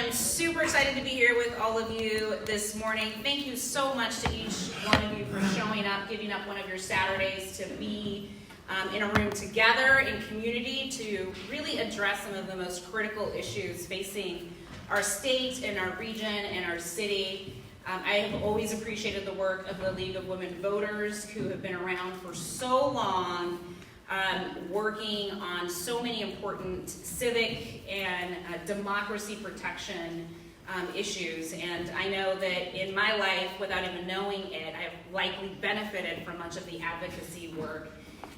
am super excited to be here with all of you this morning. Thank you so much to each one of you for showing up, giving up one of your Saturdays to be in a room together in community to really address some of the most critical issues facing our state and our region and our city. I have always appreciated the work of the League of Women Voters, who have been around for so long, working on so many important civic and democracy protection issues. And I know that in my life, without even knowing it, I've likely benefited from much of the advocacy work.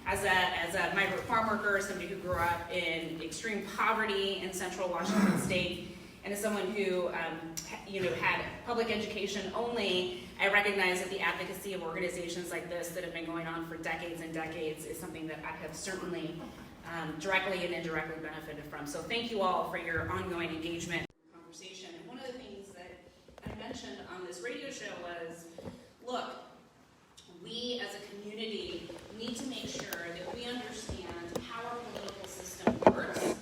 As a migrant farm worker, somebody who grew up in extreme poverty in central Washington state, and as someone who had public education only, I recognize that the advocacy of organizations like this that have been going on for decades and decades is something that I have certainly directly and indirectly benefited from. So thank you all for your ongoing engagement and conversation. And one of the things that I mentioned on this radio show was, look, we as a community need to make sure that we understand how our political system works,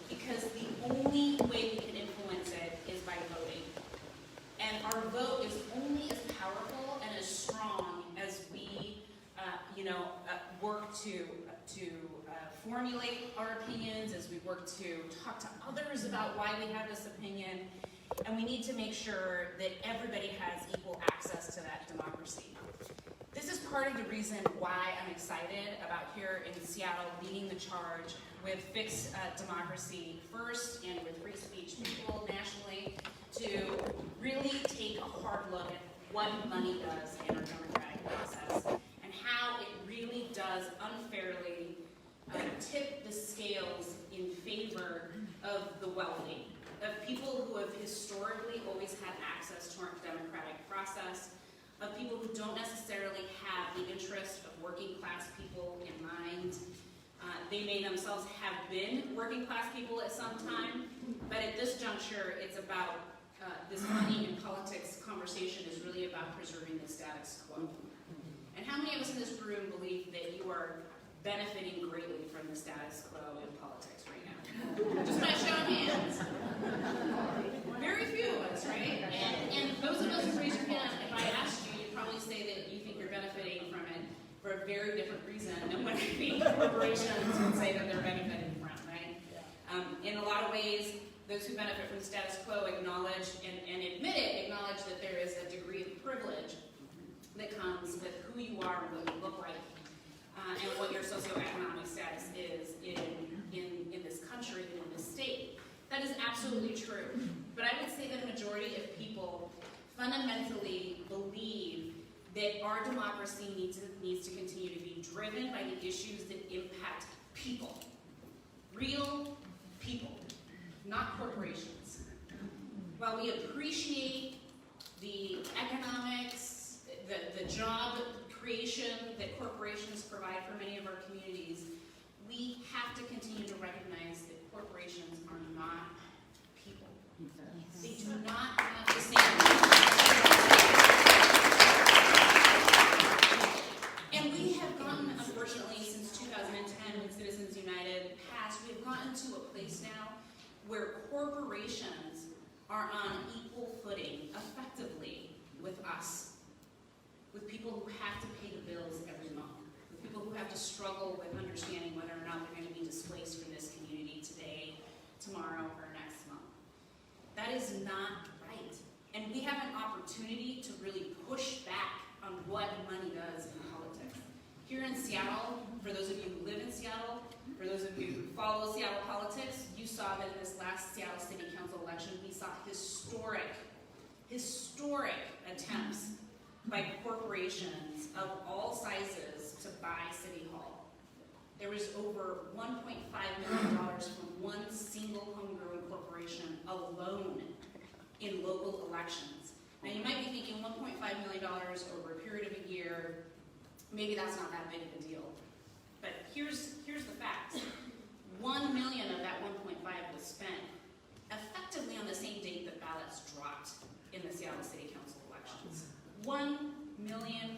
because the only way we can influence it is by voting. And our vote is only as powerful and as strong as we work to formulate our opinions, as we work to talk to others about why we have this opinion. And we need to make sure that everybody has equal access to that democracy. This is part of the reason why I'm excited about here in Seattle leading the charge with Fix Democracy First and with Free Speech People nationally to really take a hard look at what money does in our democratic process and how it really does unfairly tip the scales in favor of the wealthy, of people who have historically always had access to our democratic process, of people who don't necessarily have the interest of working class people in mind. They may themselves have been working class people at some time, but at this juncture, it's about this money and politics conversation is really about preserving the status quo. And how many of us in this room believe that you are benefiting greatly from the status quo in politics right now? Just by a show of hands. Very few of us, right? And those of us who raise your hand, if I asked you, you'd probably say that you think you're benefiting from it for a very different reason than what I think corporations would say that they're benefiting from, right? In a lot of ways, those who benefit from the status quo acknowledge acknowledge that there is a degree of privilege that comes with who you are and what you look like, and what your socioeconomic status is in this country and in this state. That is absolutely true. But I would say that a majority of people fundamentally believe that our democracy needs to continue to be driven by the issues that impact people. Real people, not corporations. While we appreciate the economics, the job creation that corporations provide for many of our communities, we have to continue to recognize that corporations are not people. They do not have the same. And we have gotten, unfortunately, since 2010, when Citizens United passed, we've gotten to a place now where corporations are on equal footing, effectively, with us. With people who have to pay the bills every month. With people who have to struggle with understanding whether or not they're going to be displaced from this community today, tomorrow, or next month. That is not right. And we have an opportunity to really push back on what money does in politics. Here in Seattle, for those of you who live in Seattle, for those of you who follow Seattle politics, you saw that in this last Seattle City Council election, we saw historic attempts by corporations of all sizes to buy City Hall. There was over $1.5 million from one single homegrown corporation alone in local elections. Now you might be thinking $1.5 million over a period of a year, maybe that's not that big of a deal. But here's the facts. $1 million of that 1.5 was spent effectively on the same date that ballots dropped in the Seattle City Council elections. $1 million.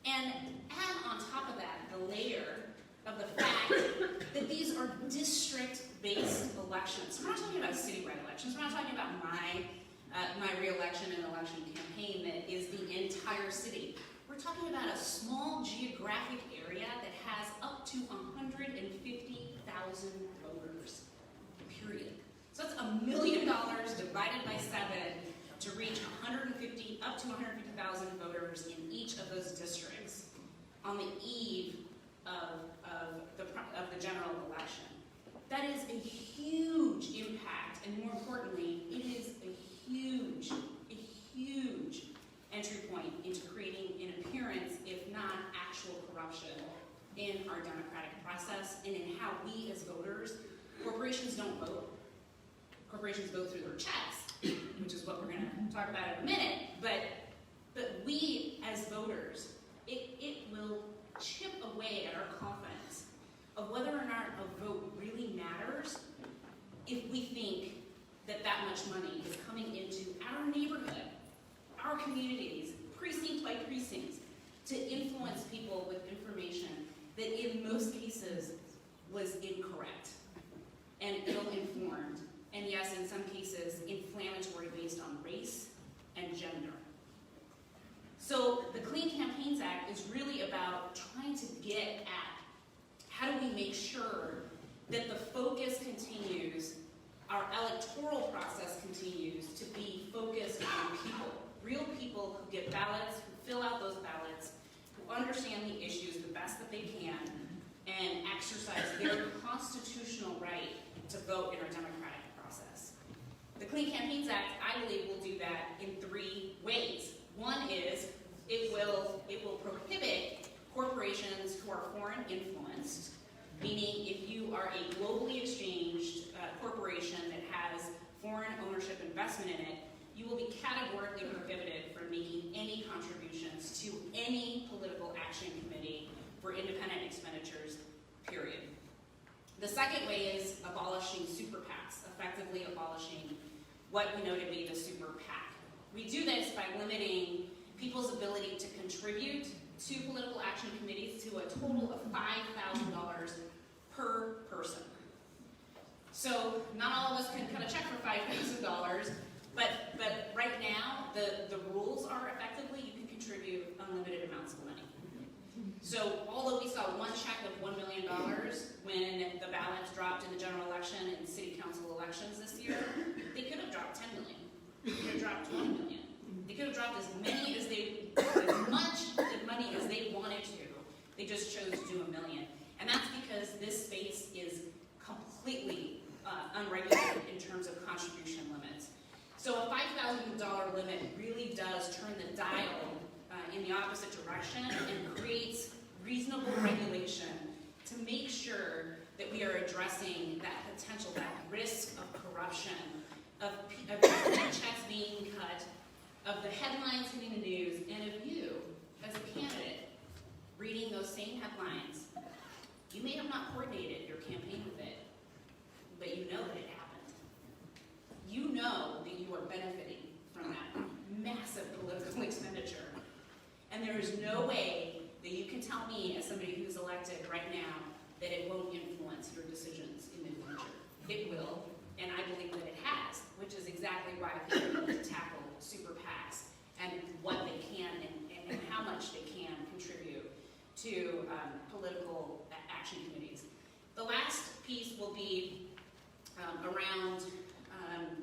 And add on top of that the layer of the fact that these are district race-based elections. So we're not talking about citywide elections. We're not talking about my re-election and election campaign that is the entire city. We're talking about a small geographic area that has up to 150,000 voters, period. So that's $1 million divided by 7 to reach up to 150,000 voters in each of those districts on the eve of the general election. That is a huge impact, and more importantly, it is a huge entry point into creating an appearance, if not actual corruption, in our democratic process and in how we as voters, corporations don't vote. Corporations vote through their checks, which is what we're going to talk about in a minute, but we as voters, it will chip away at our confidence of whether or not a vote really matters if we think that much money is coming into our neighborhood, our communities, precinct by precinct, to influence people with information that in most cases was incorrect and ill-informed, and yes, in some cases, inflammatory based on race and gender. So the Clean Campaigns Act is really about trying to get at how do we make sure that the focus continues, our electoral process continues to be focused on people, real people who get ballots, who fill out those ballots, who understand the issues the best that they can, and exercise their constitutional right to vote in our democratic process. The Clean Campaigns Act, I believe, will do that in 3 ways. One is it will prohibit corporations who are foreign influenced, meaning if you are a globally exchanged corporation that has foreign ownership investment in it, you will be categorically prohibited from making any contributions to any political action committee for independent expenditures, period. The second way is abolishing super PACs, effectively abolishing what we know to be the super PAC. We do this by limiting people's ability to contribute to political action committees to a total of $5,000 per person. So not all of us can cut a check for $5,000, but right now the rules are effectively you can contribute unlimited amounts of money. So although we saw one check of $1 million when the ballots dropped in the general election and city council elections this year, they could have dropped $10 million. They could have dropped $20 million. They could have dropped as much money as they wanted to. They just chose to do $1 million. And that's because this space is completely unregulated in terms of contribution limits. So a $5,000 limit really does turn the dial in the opposite direction and creates reasonable regulation to make sure that we are addressing that potential, that risk of corruption, of checks being cut, of the headlines hitting the news, and of you, as a candidate, reading those same headlines. You may have not coordinated your campaign with it, but you know that it happened. You know that you are benefiting from that massive political expenditure. And there is no way that you can tell me, as somebody who's elected right now, that it won't influence your decisions in the future. It will, and I believe that it has, which is exactly why people need to tackle super PACs and what they can and how much they can contribute to political action committees. The last piece will be around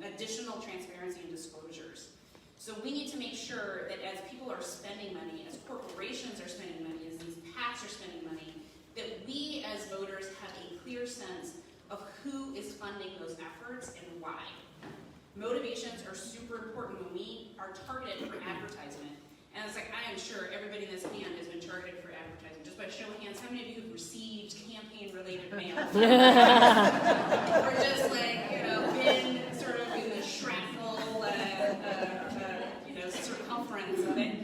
additional transparency and disclosures. So we need to make sure that as people are spending money, as corporations are spending money, as these PACs are spending money, that we as voters have a clear sense of who is funding those efforts and why. Motivations are super important when we are targeted for advertisement. And it's like, I am sure everybody in this hand has been targeted for advertising. Just by show of hands, how many of you have received campaign-related mail? Or just like, been sort of in the shrapnel, circumference of it.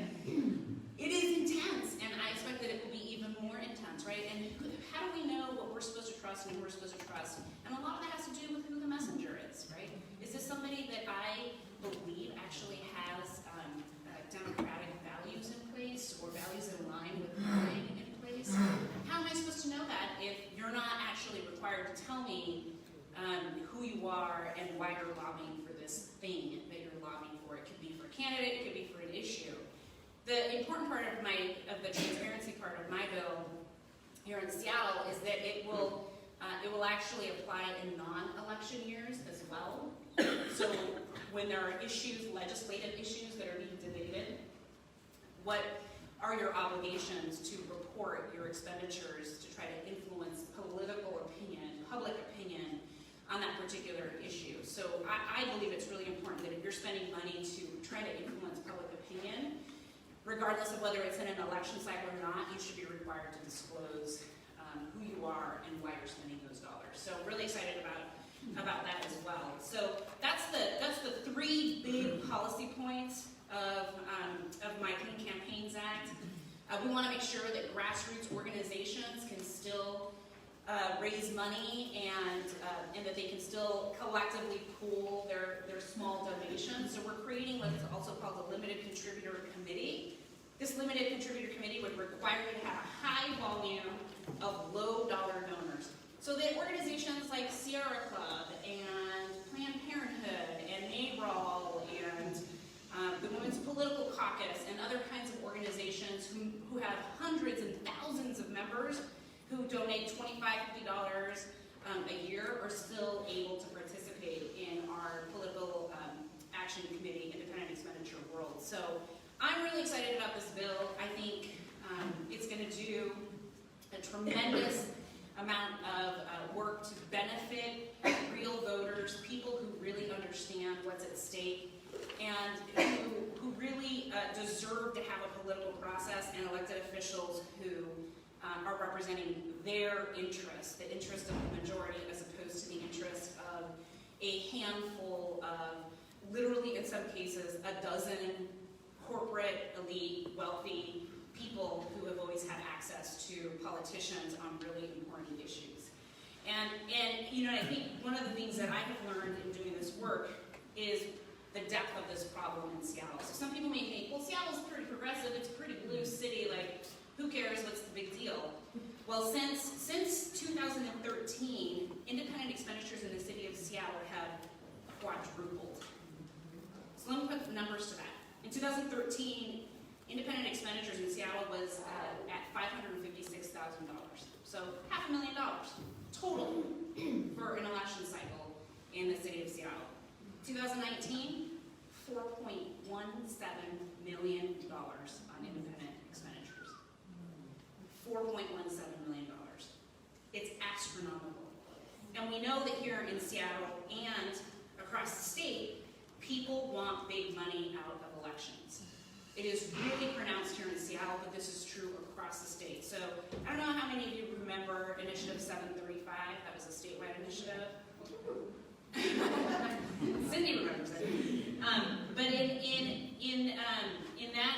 It is intense, and I expect that it will be even more intense, right? And how do we know what we're supposed to trust and who we're supposed to trust? And a lot of that has to do with who the messenger is, right? Is this somebody that I believe actually has democratic values in place or values in line with mine in place? How am I supposed to know that if you're not actually required to tell me are and why you're lobbying for this thing that you're lobbying for. It could be for a candidate, it could be for an issue. The important part of the transparency part of my bill here in Seattle is that it will actually apply in non-election years as well. So when there are issues, legislative issues that are being debated, what are your obligations to report your expenditures to try to influence political opinion, public opinion on that particular issue? So I believe it's really important that if you're spending money to try to influence public opinion, regardless of whether it's in an election cycle or not, you should be required to disclose who you are and why you're spending those dollars. So really excited about that as well. So that's the three big policy points of my Clean Campaigns Act. We want to make sure that grassroots organizations can still raise money and that they can still collectively pool their small donations. So we're creating what's also called a limited contributor committee. This limited contributor committee would require you to have a high volume of low dollar donors. So that organizations like Sierra Club and Planned Parenthood and NARAL and the Women's Political Caucus and other kinds of organizations who have hundreds and thousands of members who donate $25, $50 a year are still able to participate in our political action committee independent expenditure world. So I'm really excited about this bill. I think it's going to do a tremendous amount of work to benefit real voters, people who really understand what's at stake, and who really deserve to have a political process, and elected officials who are representing their interests, the interest of the majority as opposed to the interest of a handful of, literally in some cases, a dozen corporate, elite, wealthy people who have always had access to politicians on really important issues. And you know, I think one of the things that I have learned in doing this work is the depth of this problem in Seattle. So some people may think, well, Seattle's pretty progressive, it's a pretty blue city, like, who cares, what's the big deal? Well, since 2013, independent expenditures in the city of Seattle have quadrupled. So let me put numbers to that. In 2013, independent expenditures in Seattle was at $556,000. So $500,000 total for an election cycle in the city of Seattle. 2019, $4.17 million on independent expenditures. $4.17 million. It's astronomical. And we know that here in Seattle and across the state, people want big money out of elections. It is really pronounced here in Seattle, but this is true across the state. So I don't know how many of you remember Initiative 735. That was a statewide initiative. Cindy remembers it. But in that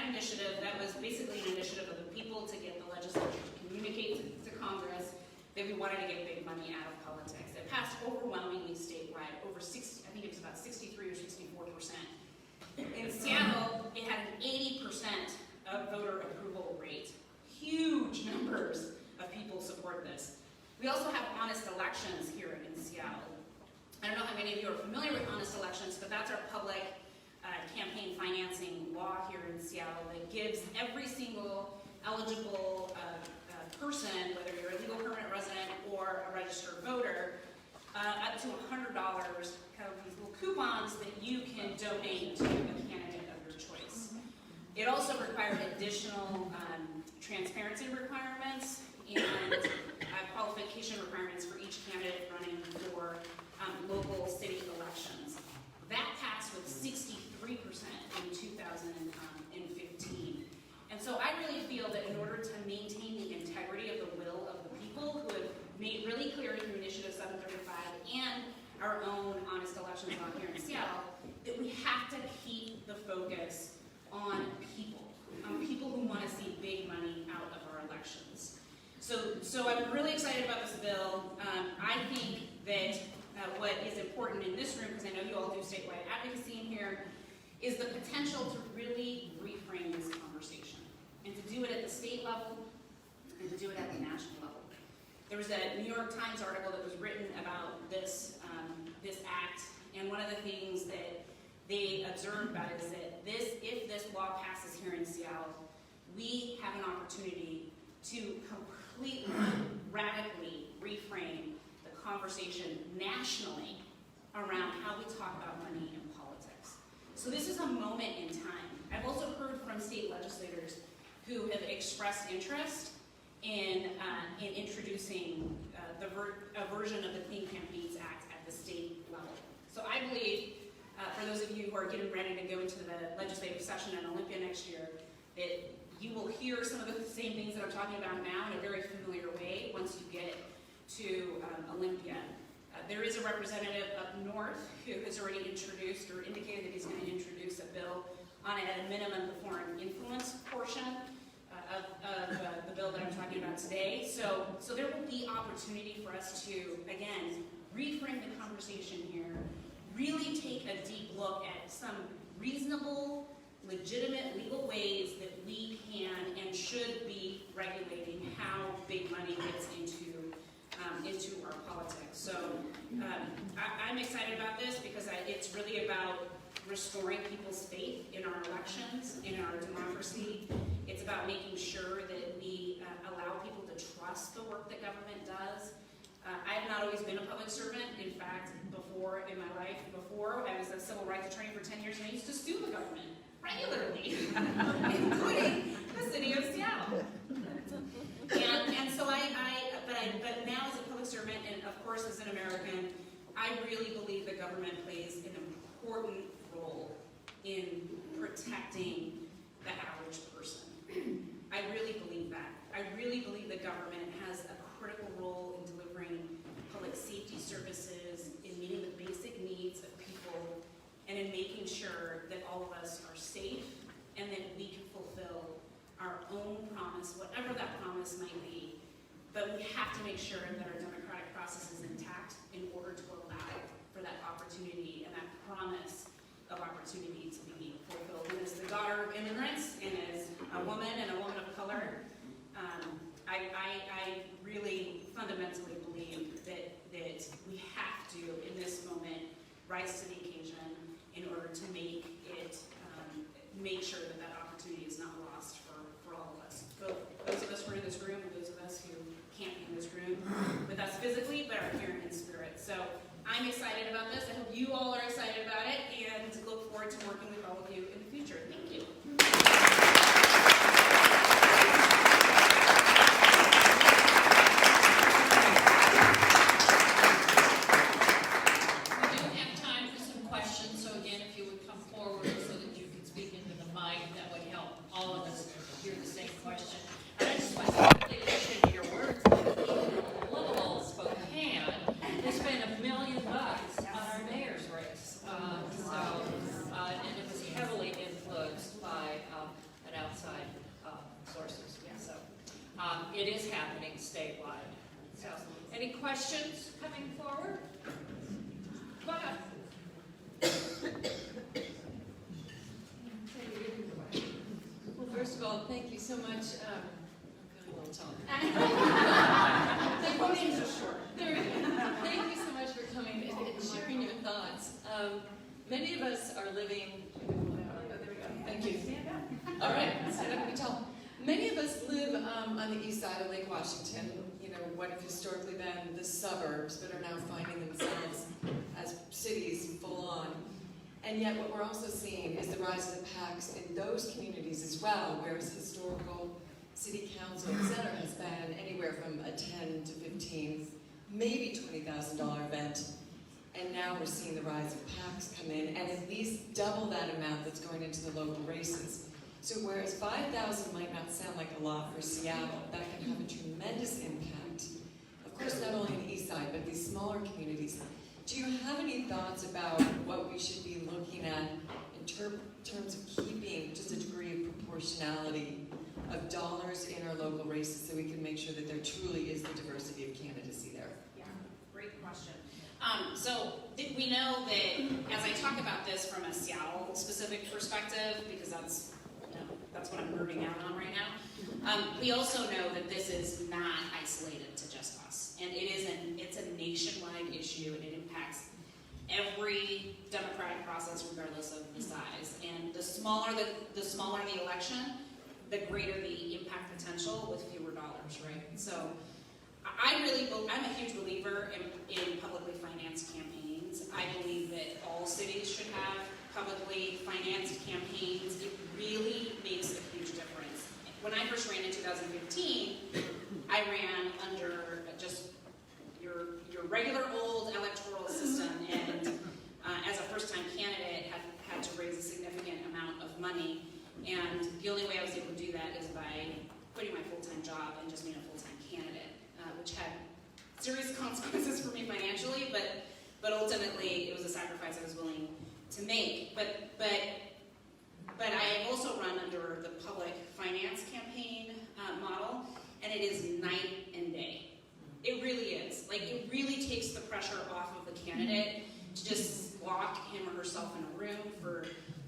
initiative, that was basically an initiative of the people to get the legislature to communicate to Congress that we wanted to get big money out of politics. It passed overwhelmingly statewide, over 60, I think it was about 63 or 64%. In Seattle, it had an 80% of voter approval rate. Huge numbers of people support this. We also have honest elections here in Seattle. I don't know how many of you are familiar with honest elections, but that's our public campaign financing law here in Seattle that gives every single eligible person, whether you're a legal permanent resident or a registered voter, up to $100, kind of these little coupons that you can donate to a candidate of your choice. It also required additional transparency requirements and qualification requirements for each candidate running for local city elections. That passed with 63% in 2015. And so I really feel that in order to maintain the integrity of the will of the people who have made really clear through Initiative 735 and our own honest elections law here in Seattle, that we have to keep the focus on people who want to see big money out of our elections. So I'm really excited about this bill. I think that what is important in this room, because I know you all do statewide advocacy in here, is the potential to really reframe this conversation and to do it at the state level and to do it at the national level. There was a New York Times article that was written about this they observed about it is that if this law passes here in Seattle, we have an opportunity to completely, radically reframe the conversation nationally around how we talk about money in politics. So this is a moment in time. I've also heard from state legislators who have expressed interest in introducing a version of the Clean Campaigns Act at the state level. So I believe, for those of you who are getting ready to go into the legislative session in Olympia next year, that you will hear some of the same things that I'm talking about now in a very familiar way once you get to Olympia. There is a representative up north who has already introduced or indicated that he's going to introduce a bill on it at a minimum the foreign influence portion of the bill that I'm talking about today. So there will be opportunity for us to, again, reframe the conversation here, really take a deep look at some reasonable, legitimate legal ways that we can and should be regulating how big money gets into our politics. So I'm excited about this because it's really about restoring people's faith in our elections, in our democracy. It's about making sure that we allow people to trust the work that government does. I have not always been a public servant. In fact, before in my life, I was a civil rights attorney for 10 years, and I used to sue the government regularly, including the city of Seattle. And so but now as a public servant, and of course as an American, I really believe the government plays an important role in protecting the average person. I really believe that. I really believe the government has a critical role in delivering public safety services, in meeting the basic needs of people, and in making sure that all of us are safe and that we can fulfill our own promise, whatever that promise might be. But we have to make sure that our democratic process is intact in order to allow for that opportunity and that promise of opportunity to be fulfilled. And as the daughter of immigrants and as a woman and a woman of color, I really fundamentally believe that we have to, in this moment, rise to the occasion in order to make sure that opportunity is not lost for all of us. Both those of us who are in this room and those of us who can't be in this room with us physically, but are here in spirit. So I'm excited about this. I hope you all are excited about it, and look forward to working with all of you in the future. Thank you. It is happening statewide. So, any questions coming forward? Go ahead. Well, first of all, thank you so much. I'm kind of a little tall. The names are short. Thank you so much for coming and sharing your thoughts. Many of us are living. Thank you. All right, stand up and be tall. Many of us live on the east side of Lake Washington, what have historically been the suburbs, but are now finding themselves as cities full on. And yet what we're also seeing is the rise of the PACs in those communities as well, whereas historical city council, et cetera, has been anywhere from a $10,000 to $15,000, maybe $20,000 event. And now we're seeing the rise of PACs come in, and at least double that amount that's going into the local races. So whereas 5,000 might not sound like a lot for Seattle, that can have a tremendous impact. Of course, not only on the east side, but these smaller communities. Do you have any thoughts about what we should be looking at in terms of keeping just a degree of proportionality of dollars in our local races so we can make sure that there truly is the diversity of candidacy there? Yeah, great question. So we know that as I talk about this from a Seattle-specific perspective, because that's what I'm nerding out on right now, we also know that this is not isolated to just us. And it's a nationwide issue, and it impacts every democratic process regardless of the size. And the smaller the election, the greater the impact potential with fewer dollars, right? So I'm a huge believer in publicly financed campaigns. I believe that all cities should have publicly financed campaigns. It really makes a huge difference. When I first ran in 2015, I ran under just your regular old electoral system, and as a first-time candidate, had to raise a significant amount of money. And the only way I was able to do that is by quitting my full-time job and just being a full-time candidate, which had serious consequences for me financially, but ultimately it was a sacrifice I was willing to make. But I have also run under the public finance campaign model, and it is night and day. It really is. Like, it really takes the pressure off of the candidate to just lock him or herself in a room for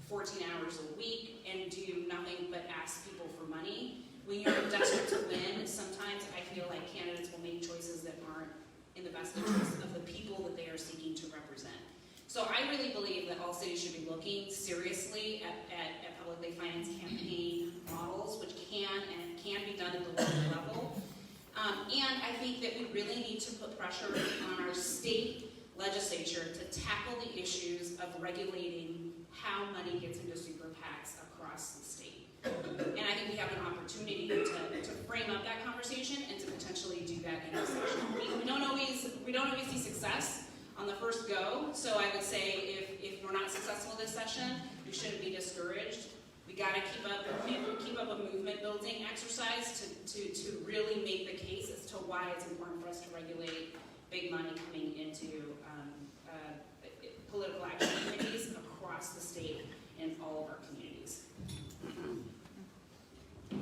14 hours a week and do nothing but ask people for money. When you're desperate to win, sometimes I feel like candidates will make choices that aren't in the best interest of the people that they are seeking to represent. So I really believe that all cities should be looking seriously at publicly financed campaign models, which can be done at the local level. And I think that we really need to put pressure on our state legislature to tackle the issues of regulating how money gets into super PACs across the state. And I think we have an opportunity to frame up that conversation and to potentially do that in this session. We don't always see success on the first go, so I would say if we're not successful this session, we shouldn't be discouraged. We got to keep up a movement building exercise to really make the case as to why it's important for us to regulate big money coming into political action committees across the state and all of our communities.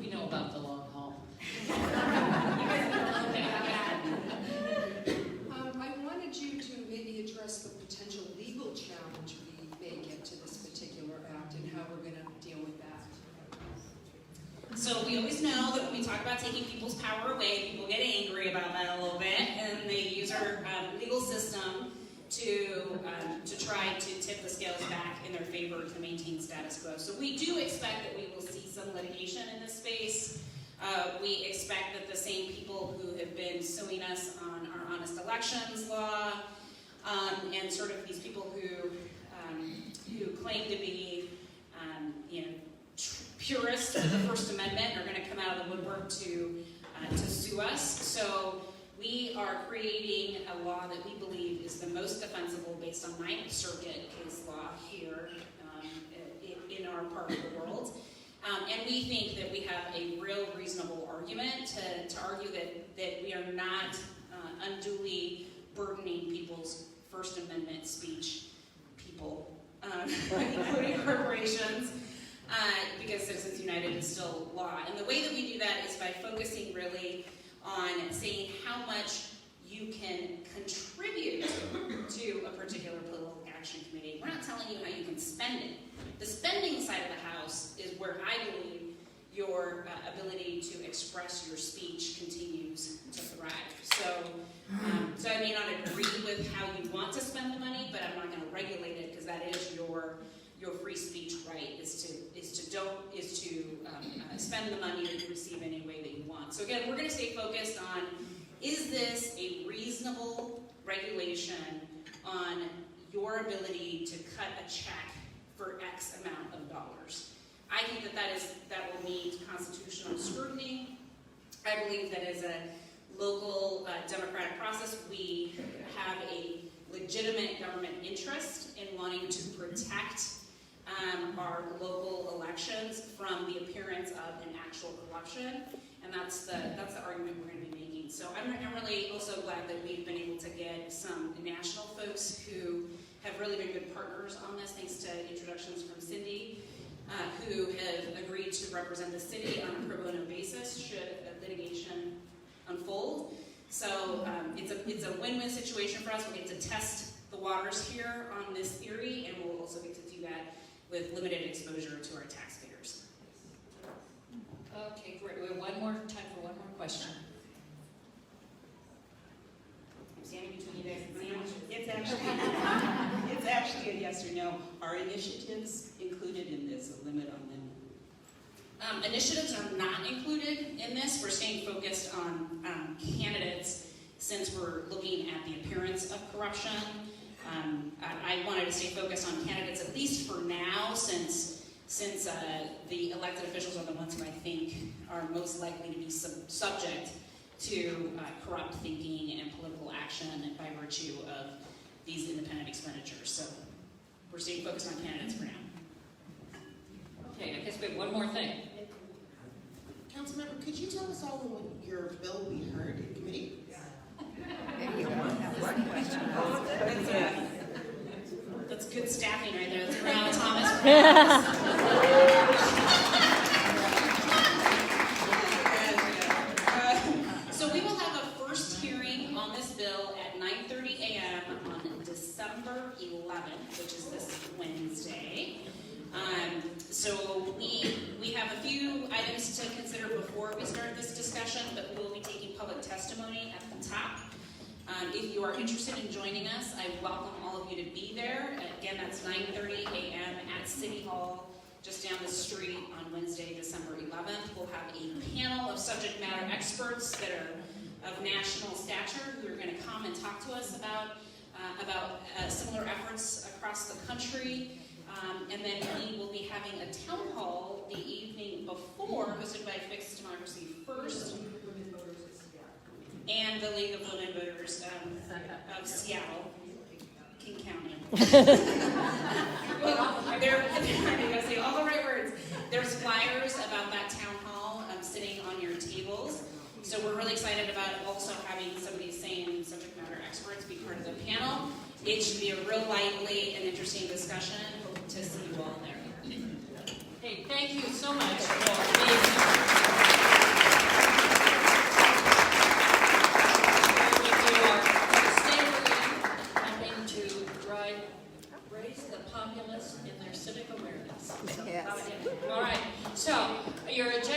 We know about the long haul. I wanted you to maybe address the potential legal challenge we may get to this particular act and how we're going to deal with that. So we always know that when we talk about taking people's power away, people get angry about that a little bit, and they use our legal system to try to tip the scales back in their favor to maintain status quo. So we do expect that we will see some litigation in this space. We expect that the same people who have been suing us on our honest elections law, and sort of these people who claim to be, purists for the First Amendment are going to come out of the woodwork to sue us. So we are creating a law that we believe is the most defensible based on Ninth Circuit case law here in our part of the world. And we think that we have a real reasonable argument to argue that we are not unduly burdening people's First Amendment speech, including corporations, because Citizens United is still law. And the way that we do that is by focusing really on saying how much you can contribute to a particular political action committee. We're not telling you how you can spend it. The spending side of the house is where I believe your ability to express your speech continues to thrive. So I may not agree with how you want to spend the money, but I'm not going to regulate it because that is your free speech right is to spend the money that you receive any way that you want. So again, we're going to stay focused on, is this a reasonable regulation on your ability to cut a check for X amount of dollars? I think that will need constitutional scrutiny. I believe that as a local democratic process, we have a legitimate government interest in wanting to protect our local elections from the appearance of an actual corruption, and that's the argument we're going to be making. So I'm really also glad that we've been able to get some national folks who have really been good partners on this, thanks to introductions from Cindy, who have agreed to represent the city on a pro bono basis should litigation unfold. So it's a win-win situation for us. We'll get to test the waters here on this theory, and we'll also get to do that with limited exposure to our taxpayers. Okay, great. We have time for one more question. I'm standing between you guys and It's actually a yes. yes or no, are initiatives included in this, a limit on them? Initiatives are not included in this. We're staying focused on candidates since we're looking at the appearance of corruption. I wanted to stay focused on candidates at least for now, since the elected officials are the ones who I think are most likely to be subject to corrupt thinking and political action by virtue of these independent expenditures. So we're staying focused on candidates for now. Okay, I guess we have one more thing. Councilmember, could you tell us all when your bill will be heard in committee? That's good staffing right there. That's Brianna Thomas. So we will have a first hearing on this bill at 9:30 a.m. on December 11th, which is this Wednesday. So we have a few items to consider before we start this discussion, but we will be taking public testimony at the top. If you are interested in joining us, I welcome all of you to be there. Again, that's 9:30 a.m. at City Hall, just down the street on Wednesday, December 11th. We'll have a panel of subject matter experts that are of national stature who are going to come and talk to us about similar efforts across the country. And then we will be having a town hall the evening before, hosted by Fixed Democracy First, and the League of Women Voters of Seattle, King County. I'm going to say all the right words. There's flyers about that town hall sitting on your tables. So we're really excited about also having some of these same subject matter experts be part of the panel. It should be a real lively and interesting discussion. Hope to see you all there. Hey, thank you so much for helping to raise the populace in their civic awareness. Yes. All right, so your agenda.